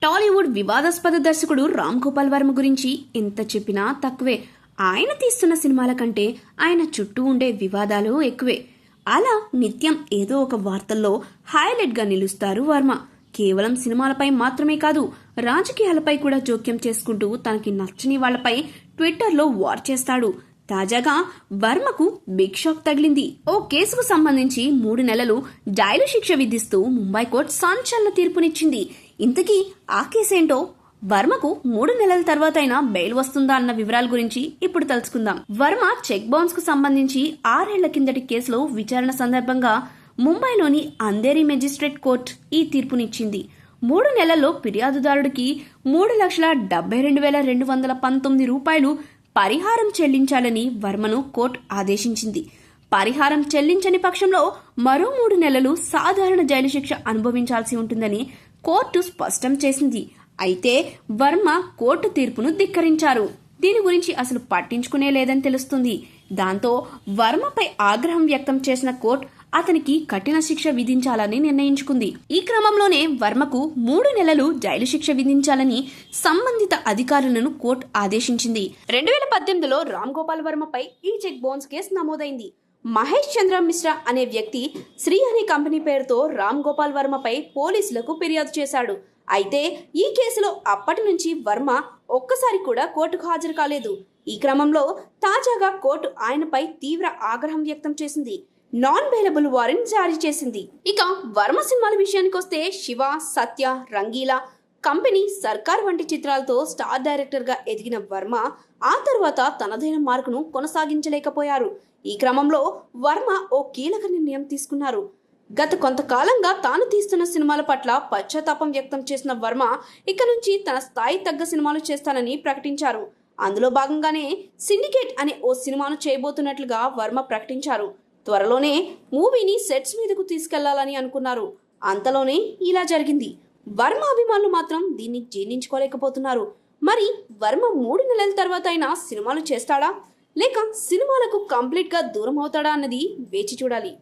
టాలీవుడ్ వివాదాస్పద దర్శకుడు రామ్ గోపాల్ వర్మ గురించి ఎంత చెప్పినా తక్కువే. ఆయన తీస్తున్న సినిమాల కంటే ఆయన చుట్టూ ఉండే వివాదాలు ఎక్కువే. అలా నిత్యం ఏదో ఒక వార్తల్లో హైలైట్ గా నిలుస్తారు వర్మ. కేవలం సినిమాలపై మాత్రమే కాదు, రాజకీయాలపై కూడా జోక్యం చేసుకుంటూ తనకి నచ్చని వాళ్లపై ట్విట్టర్లో వార్ చేస్తాడు. తాజాగా వర్మకు బిగ్ షాక్ తగిలింది. ఓ కేసుకు సంబంధించి 3 నెలలు జైలు శిక్ష విధిస్తూ ముంబై కోర్టు సంచలన తీర్పునిచ్చింది. ఇంతకీ ఆ కేసేంటో, వర్మకు 3 నెలల తర్వాతైనా బెయిల్ వస్తుందా అన్న వివరాల గురించి ఇప్పుడు తెలుసుకుందాం. వర్మ చెక్ బౌన్స్ కు సంబంధించి 6 ఏళ్ల కిందటి కేసులో విచారణ సందర్భంగా ముంబైలోని అంధేరి మెజిస్ట్రేట్ కోర్టు ఈ తీర్పునిచ్చింది. 3 నెలల్లో ఫిర్యాదుదారుడికి 3,72,219 రూపాయలు పరిహారం చెల్లించాలని వర్మను కోర్టు ఆదేశించింది. పరిహారం చెల్లించని పక్షంలో మరో 3 నెలలు సాధారణ జైలు శిక్ష అనుభవించాల్సి ఉంటుందని కోర్టు స్పష్టం చేసింది. అయితే వర్మ కోర్టు తీర్పును ధిక్కరించారు. దీని గురించి అసలు పట్టించుకునే లేదని తెలుస్తుంది. దాంతో వర్మపై ఆగ్రహం వ్యక్తం చేసిన కోర్టు అతనికి కఠిన శిక్ష విధించాలని నిర్ణయించుకుంది. ఈ క్రమంలోనే వర్మకు 3 నెలలు జైలు శిక్ష విధించాలని సంబంధిత అధికారులను కోర్టు ఆదేశించింది. 2018లో రామ్ గోపాల్ వర్మపై ఈ చెక్ బౌన్స్ కేసు నమోదైంది. మహేష్ చంద్ర మిశ్రా అనే వ్యక్తి శ్రీ అనే కంపెనీ పేరుతో రామ్ గోపాల్ వర్మపై పోలీసులకు ఫిర్యాదు చేశాడు. అయితే ఈ కేసులో అప్పటి నుంచి వర్మ ఒక్కసారి కూడా కోర్టుకు హాజరు కాలేదు. ఈ క్రమంలో తాజాగా కోర్టు ఆయనపై తీవ్ర ఆగ్రహం వ్యక్తం చేసింది. నాన్ బెయిలబుల్ వారెంట్ జారీ చేసింది. ఇక వర్మ సినిమాల విషయానికి వస్తే శివ, సత్య, రంగీలా, కంపెనీ, సర్కార్ వంటి చిత్రాలతో స్టార్ డైరెక్టర్ గా ఎదిగిన వర్మ ఆ తర్వాత తనదైన మార్కును కొనసాగించలేకపోయారు. ఈ క్రమంలో వర్మ ఓ కీలక నిర్ణయం తీసుకున్నారు. గత కొంతకాలంగా తాను తీస్తున్న సినిమాల పట్ల పశ్చాత్తాపం వ్యక్తం చేసిన వర్మ ఇక నుంచి తన స్థాయి తగ్గ సినిమాలు చేస్తానని ప్రకటించారు. అందులో భాగంగానే సిండికేట్ అనే ఓ సినిమాను చేయబోతున్నట్లుగా వర్మ ప్రకటించారు. త్వరలోనే మూవీని సెట్స్ మీదకు తీసుకెళ్లాలని అనుకున్నారు. అంతలోనే ఇలా జరిగింది. వర్మ అభిమానులు మాత్రం దీన్ని జీర్ణించుకోలేకపోతున్నారు. మరి వర్మ 3 నెలల తర్వాత అయినా సినిమాలు చేస్తాడా, లేక సినిమాలకు కంప్లీట్ గా దూరం అవుతాడా అన్నది వేచి చూడాలి.